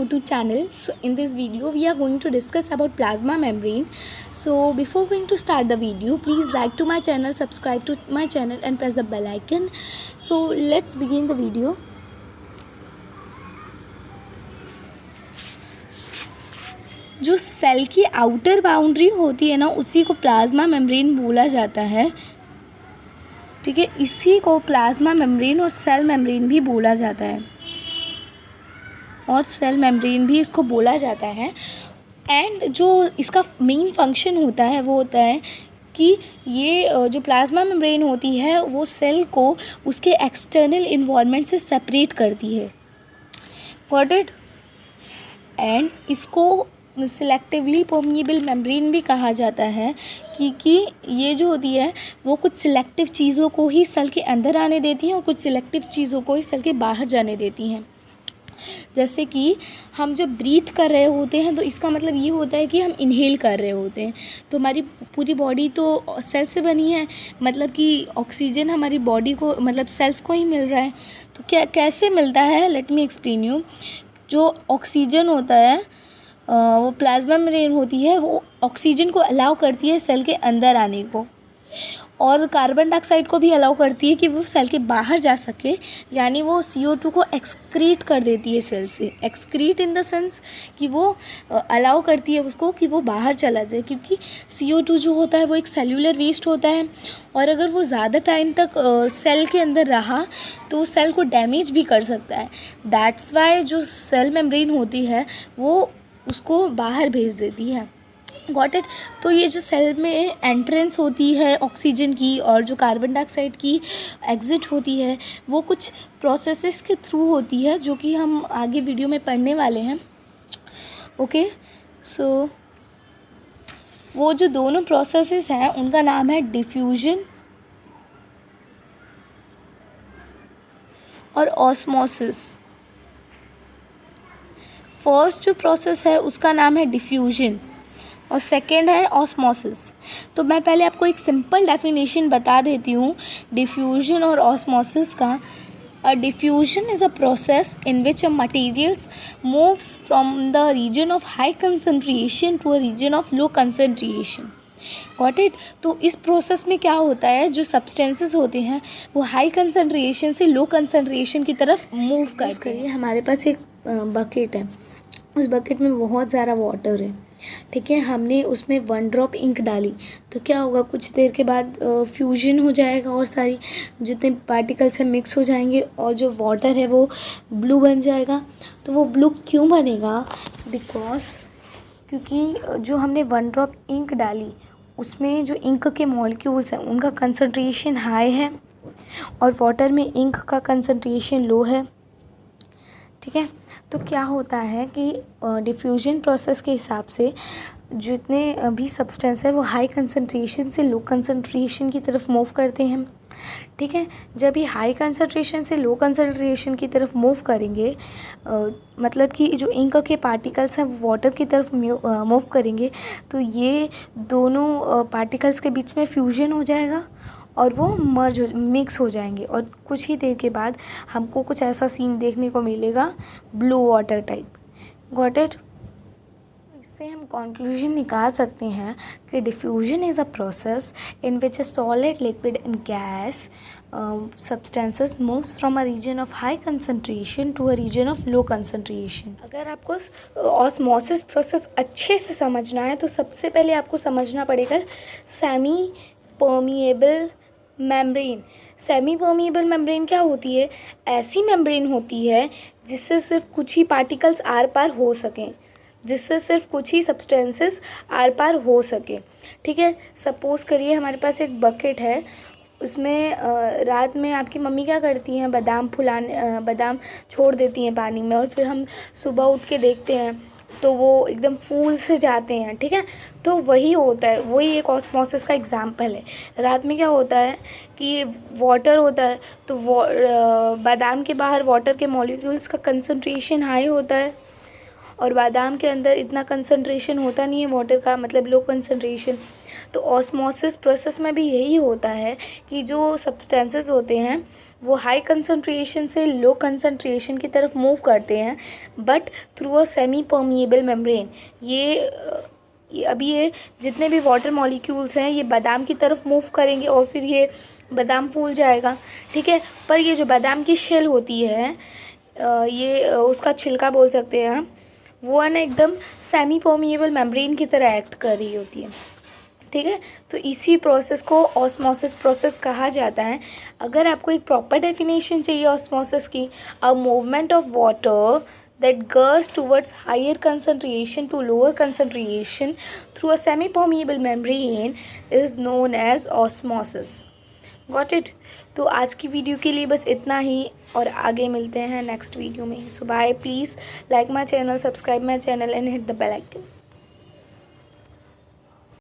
YouTube channel. So in this video we are going to discuss about plasma membrane. So before going to start the video, please like to my channel, subscribe to my channel and press the bell icon. So let's begin the video. जो cell की outer boundary होती है ना, उसी को plasma membrane बोला जाता है। ठीक है, इसी को प्लाज्मा मेम्ब्रेन और सेल मेम्ब्रेन भी बोला जाता है, और सेल मेम्ब्रेन भी इसको बोला जाता है। एंड जो इसका मेन फंक्शन होता है वो होता है कि ये जो प्लाज्मा मेम्ब्रेन होती है वो सेल को उसके एक्सटर्नल इन्वायरमेंट से सेपरेट करती है। Got it? एंड इसको सिलेक्टिवली परमिएबल मेम्ब्रेन भी कहा जाता है, क्योंकि ये जो होती है वो कुछ सिलेक्टिव चीज़ों को ही सेल के अंदर आने देती हैं और कुछ सिलेक्टिव चीज़ों को ही सेल के बाहर जाने देती हैं। जैसे कि हम जब ब्रीथ कर रहे होते हैं तो इसका मतलब ये होता है कि हम इनहेल कर रहे होते हैं, तो हमारी पूरी बॉडी तो सेल से बनी है, मतलब कि ऑक्सीजन हमारी बॉडी को, मतलब सेल्स को ही मिल रहा है। तो क्या कैसे मिलता है, लेट मी एक्सप्लेन यू। जो ऑक्सीजन होता है वो प्लाज्मा मेम्ब्रेन होती है, वो ऑक्सीजन को अलाउ करती है सेल के अंदर आने को, और कार्बन डाइऑक्साइड को भी अलाउ करती है कि वो सेल के बाहर जा सके। यानी वो CO2 को एक्सक्रीट कर देती है सेल से। एक्सक्रीट इन द सेंस कि वो अलाउ करती है उसको कि वो बाहर चला जाए, क्योंकि CO2 जो होता है वो एक सेल्यूलर वेस्ट होता है, और अगर वो ज़्यादा टाइम तक सेल के अंदर रहा तो सेल को डैमेज भी कर सकता है। दैट्स वाई जो सेल मेम्ब्रेन होती है वो उसको बाहर भेज देती है। Got it? तो ये जो सेल में एंट्रेंस होती है ऑक्सीजन की और जो कार्बन डाइऑक्साइड की एग्ज़िट होती है वो कुछ प्रोसेसेस के थ्रू होती है, जो कि हम आगे वीडियो में पढ़ने वाले हैं। ओके, सो वो जो दोनों प्रोसेसेस हैं उनका नाम है डिफ्यूजन और ऑस्मोसिस। फर्स्ट जो प्रोसेस है उसका नाम है डिफ्यूजन और सेकेंड है ऑस्मोसिस। तो मैं पहले आपको एक सिंपल डेफिनेशन बता देती हूँ डिफ्यूजन और ऑस्मोसिस का। Uh diffusion is a process in which a materials moves from the region of high concentration to a region of low concentration. Got it? तो इस प्रोसेस में क्या होता है, जो सब्सटेंसेस होते हैं वो हाई कंसनट्रेशन से लो कंसनट्रेशन की तरफ मूव करते हैं। हमारे पास एक बकेट है, उस बकेट में बहुत ज़्यादा वाटर है। ठीक है, हमने उसमें 1 ड्रॉप इंक डाली तो क्या होगा, कुछ देर के बाद फ्यूजन हो जाएगा और सारी जितने पार्टिकल्स हैं मिक्स हो जाएंगे और जो वाटर है वो ब्लू बन जाएगा। तो वो ब्लू क्यों बनेगा? क्योंकि जो हमने 1 ड्रॉप इंक डाली उसमें जो इंक के मॉलिक्यूल्स हैं उनका कंसंट्रेशन हाई है और वाटर में इंक का कंसंट्रेशन लो है। ठीक है, तो क्या होता है कि डिफ्यूजन प्रोसेस के हिसाब से जितने भी सब्सटेंस है वो हाई कंसंट्रेशन से लो कंसंट्रेशन की तरफ मूव करते हैं। ठीक है, जब ये हाई कंसंट्रेशन से लो कंसंट्रेशन की तरफ मूव करेंगे, मतलब कि जो इंक के पार्टिकल्स हैं वो वाटर की तरफ मूव करेंगे, तो ये दोनों पार्टिकल्स के बीच में फ्यूजन हो जाएगा और वो मिक्स हो जाएंगे, और कुछ ही देर के बाद हमको कुछ ऐसा सीन देखने को मिलेगा, blue water type. Got it? इससे हम कंक्लूजन निकाल सकते हैं कि diffusion is a process in which a solid, liquid and gas substances moves from a region of high concentration to a region of low concentration। अगर आपको osmosis process अच्छे से समझना है तो सबसे पहले आपको समझना पड़ेगा semi permeable membrane. Semi permeable membrane क्या होती है? ऐसी मेम्ब्रेन होती है जिससे सिर्फ कुछ ही पार्टिकल्स आर पार हो सकें, जिससे सिर्फ कुछ ही सब्सटेंसेस आर पार हो सके। ठीक है, सपोज़ करिए हमारे पास एक बकेट है, उसमें रात में आपकी मम्मी क्या करती हैं, बादाम छोड़ देती हैं पानी में, और फिर हम सुबह उठ के देखते हैं तो वो एकदम फूल से जाते हैं। ठीक है, तो वही होता है, वही एक ऑस्मोसिस का एग्जाम्पल है। रात में क्या होता है कि वाटर होता है, तो बादाम के बाहर वाटर के मॉलिक्यूल्स का कंसंट्रेशन हाई होता है, और बादाम के अंदर इतना कंसंट्रेशन होता नहीं है वाटर का, मतलब लो कंसंट्रेशन। तो ऑस्मोसिस प्रोसेस में भी यही होता है कि जो सब्सटेंसेस होते हैं वो हाई कंसंट्रेशन से लो कंसंट्रेशन की तरफ मूव करते हैं, but through a semi permeable membrane. ये जितने भी वाटर मॉलिक्यूल्स हैं ये बादाम की तरफ मूव करेंगे और फिर ये बादाम फूल जाएगा, ठीक है। पर ये जो बादाम की शेल होती है, ये उसका छिलका बोल सकते हैं हम, वो है ना एकदम सेमी परमिएबल मेम्ब्रेन की तरह एक्ट कर रही होती है, ठीक है। तो इसी प्रोसेस को ऑस्मोसिस प्रोसेस कहा जाता है। अगर आपको एक प्रॉपर डेफिनेशन चाहिए ऑस्मोसिस की, a movement of water that goes towards higher concentration to lower concentration through a semi-permeable membrane is known as osmosis. Got it? तो आज की वीडियो के लिए बस इतना ही, और आगे मिलते हैं नेक्स्ट वीडियो में। So bye, please like my channel, subscribe my channel and hit the bell icon.